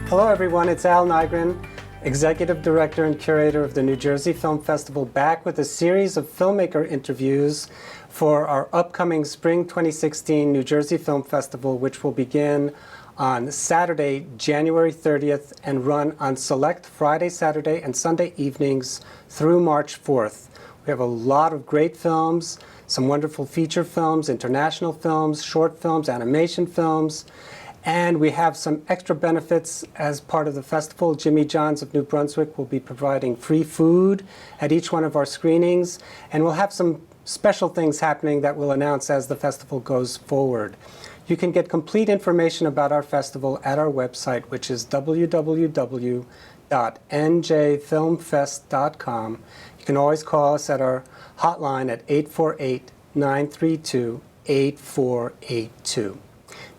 Hello everyone, it's Al Nygren, Executive Director and Curator of the New Jersey Film Festival, back with a series of filmmaker interviews for our upcoming Spring 2016 New Jersey Film Festival, which will begin on Saturday, January 30th and run on select Friday, Saturday, and Sunday evenings through March 4th. We have a lot of great films, some wonderful feature films, international films, short films, animation films, and we have some extra benefits as part of the festival. Jimmy John's of New Brunswick will be providing free food at each one of our screenings, and we'll have some special things happening that we'll announce as the festival goes forward. You can get complete information about our festival at our website, which is www.njfilmfest.com. You can always call us at our hotline at 848-932-8482.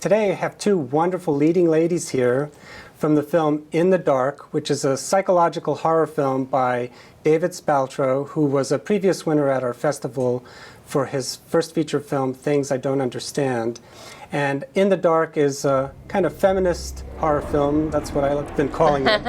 Today I have two wonderful leading ladies here from the film In the Dark, which is a psychological horror film by David Spaltro, who was a previous winner at our festival for his first feature film, Things I Don't Understand. And In the Dark is a kind of feminist horror film. That's what I've been calling it.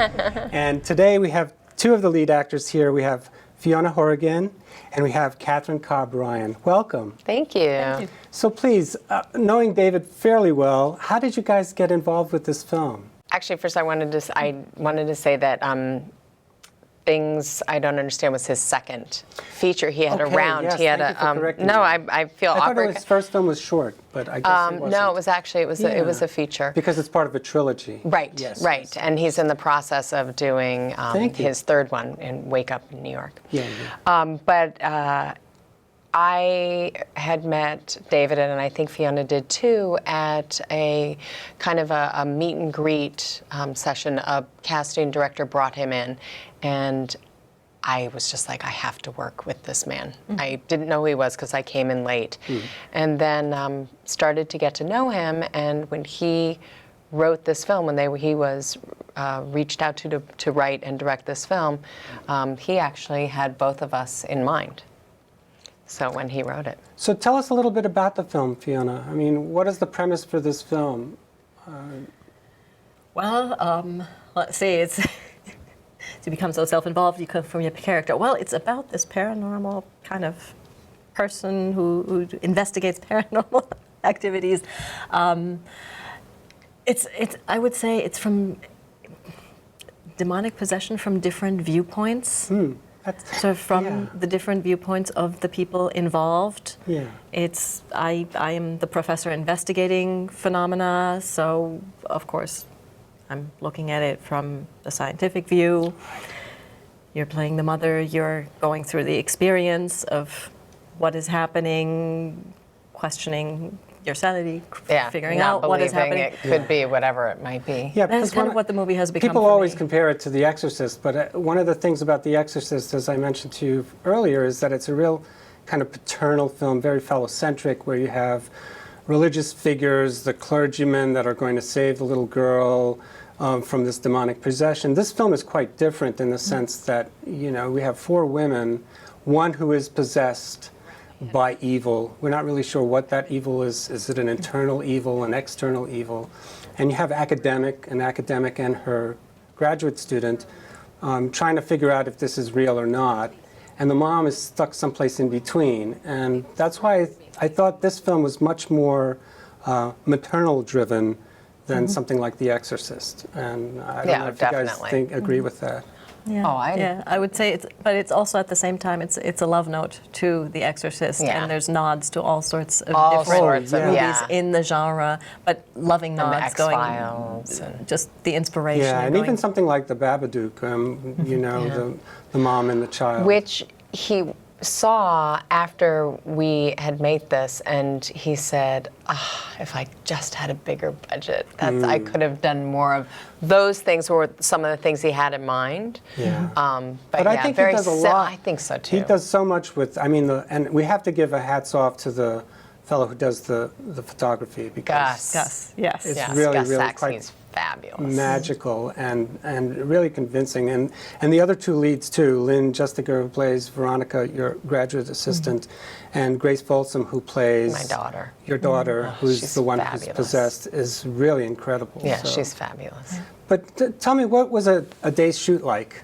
And today we have two of the lead actors here. We have Fiona Horrigan and we have Catherine Cobb Ryan. Welcome. Thank you. Thank you. So please, knowing David fairly well, how did you guys get involved with this film? Actually, first I wanted to say that Things I Don't Understand was his second feature he had around. Yes, he had thank you for correcting me. I feel awkward. I thought his first film was short, but I guess it wasn't. No, it was actually it was a feature. Because it's part of a trilogy. Right, yes, right. Yes. And he's in the process of doing his third one in Wake Up in New York. Yeah. But I had met David, and I think Fiona did too, at a kind of a meet and greet session. A casting director brought him in, and I was just like, I have to work with this man. Mm-hmm. I didn't know who he was because I came in late. Mm-hmm. And then started to get to know him, and when he wrote this film, when he was reached out to write and direct this film, he actually had both of us in mind. So when he wrote it. So tell us a little bit about the film, Fiona. I mean, what is the premise for this film? Let's see, it's to become so self-involved, you come from your character. Well, it's about this paranormal kind of person who investigates paranormal activities. I would say it's from demonic possession from different viewpoints. So from the different viewpoints of the people involved. Yeah. I am the professor investigating phenomena, so of course I'm looking at it from the scientific view. You're playing the mother, you're going through the experience of what is happening, questioning your sanity, figuring out what is happening. It could be whatever it might be. Yeah, that's kind of what the movie has become. People always compare it to The Exorcist, but one of the things about The Exorcist, as I mentioned to you earlier, is that it's a real kind of paternal film, very phallocentric, where you have religious figures, the clergymen that are going to save the little girl from this demonic possession. This film is quite different in the sense that, you know, we have four women, one who is possessed by evil. We're not really sure what that evil is. Is it an internal evil, an external evil? And you have an academic and her graduate student trying to figure out if this is real or not. And the mom is stuck someplace in between. And that's why I thought this film was much more maternal-driven than something like The Exorcist. And I don't know if definitely. you guys agree with that. Yeah. I would say it's also at the same time it's a love note to The Exorcist, and there's nods to all sorts of different movies in the genre, but loving nods going just the inspiration. Yeah, and even something like The Babadook, you know, the mom and the child, which he saw after we had made this, and he said, if I just had a bigger budget, I could have done more of those things. Were some of the things he had in mind. Yeah. But I think he does a lot. I think so too. He does so much with, and we have to give a hats off to the fellow who does the photography, because Gus, yes, it's really Gus Sachs, quite he's fabulous. magical and really convincing. And the other two leads too, Lynn Justiger, who plays Veronica, your graduate assistant, and Grace Folsom, who plays My daughter. your daughter, who's she's the one fabulous. who's possessed, is really incredible. Yeah, So- she's fabulous. But tell me, what was a day's shoot like?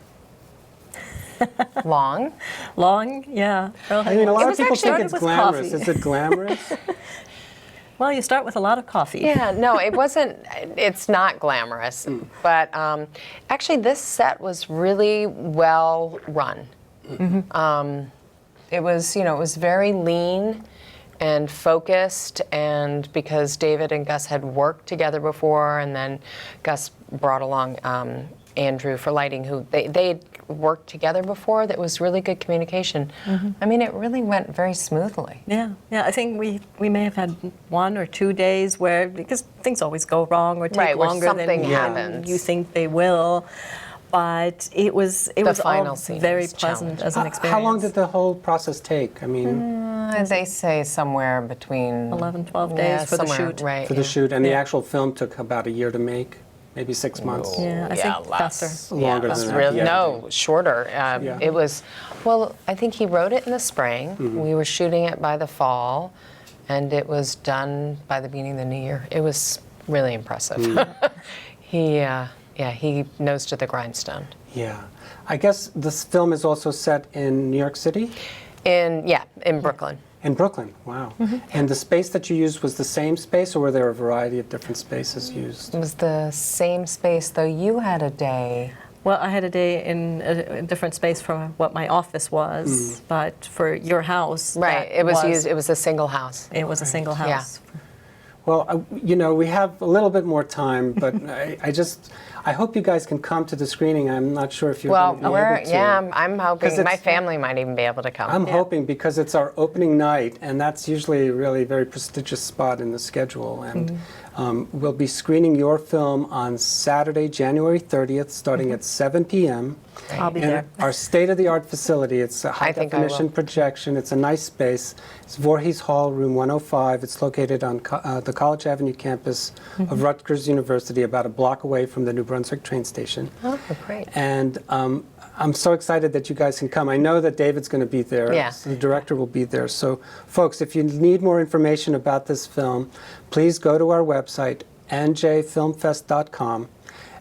Long. Long, yeah. I mean, a lot of was people actually- think it's started with glamorous. coffee. Is it glamorous? Well, you start with a lot of coffee. Yeah, no, it wasn't, it's not glamorous, but actually this set was really well run. It was, you know, it was very lean and focused, and because David and Gus had worked together before, and then Gus brought along Andrew for lighting, who they worked together before. That was really good communication. I mean, it really went very smoothly. Yeah, I think we may have had 1 or 2 days where, because things always go wrong or take Right, where longer something than happens. you think they will. But it was final all scene very was pleasant challenging. as an experience. How long did the whole process take? I mean, They say somewhere between 11, 12 days for the somewhere, shoot. right? for the shoot, and the actual film took about a year to make, maybe 6 months. Yeah, I think less. faster. Longer Less than that, really, yeah. no, shorter. Yeah. It was, well, I think he wrote it in the spring. We were shooting it by the fall, and it was done by the beginning of the new year. It was really impressive. He nose to the grindstone. Yeah. I guess this film is also set in New York City? In Brooklyn. In Brooklyn, wow. And the space that you used was the same space, or were there a variety of different spaces used? It was the same space, though you had a day. Well, I had a day in a different space from what my office was, but for your house, Right, that it was used, it was a single house. It was a single house. Well, you know, we have a little bit more time, but I hope you guys can come to the screening. I'm not sure if you're Well, going to be able to. I'm 'Cause hoping, my it's- family might even be able to come. I'm hoping, because it's our opening night, and that's usually a really very prestigious spot in the schedule. And we'll be screening your film on Saturday, January 30th, starting at 7 p.m. I'll be in there. our state-of-the-art facility. It's a I think I will. high-definition projection. It's a nice space. It's Voorhees Hall, room 105. It's located on the College Avenue campus of Rutgers University, about a block away from the New Brunswick train station. Oh, great. And I'm so excited that you guys can come. I know that David's going to be there. Yeah. So the director will be there. So, folks, if you need more information about this film, please go to our website, njfilmfest.com,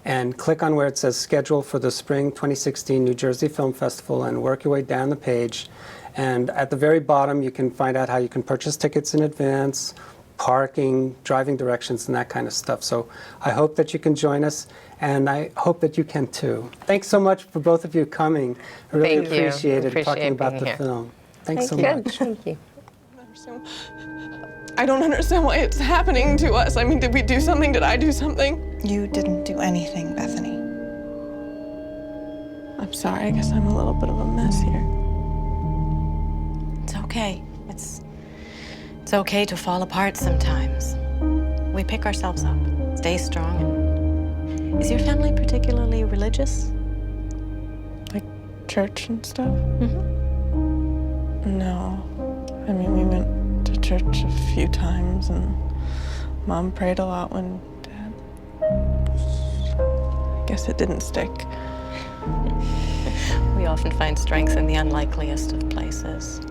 and click on where it says Schedule for the Spring 2016 New Jersey Film Festival, and work your way down the page. And at the very bottom, you can find out how you can purchase tickets in advance, parking, driving directions, and that kind of stuff. So I hope that you can join us, and I hope that you can too. Thanks so much for both of you coming. I really Thank you. appreciate it, Appreciate talking about being the here. film. Thanks so Good, much. thank you. I don't understand why it's happening to us. I mean, did we do something? Did I do something? You didn't do anything, Bethany. I'm sorry. I guess I'm a little bit of a mess here. It's okay. It's okay to fall apart sometimes. We pick ourselves up, stay strong. And is your family particularly religious? Like church and stuff? No. I mean, we went to church a few times, and Mom prayed a lot when Dad... I guess it didn't stick. We often find strength in the unlikeliest of places.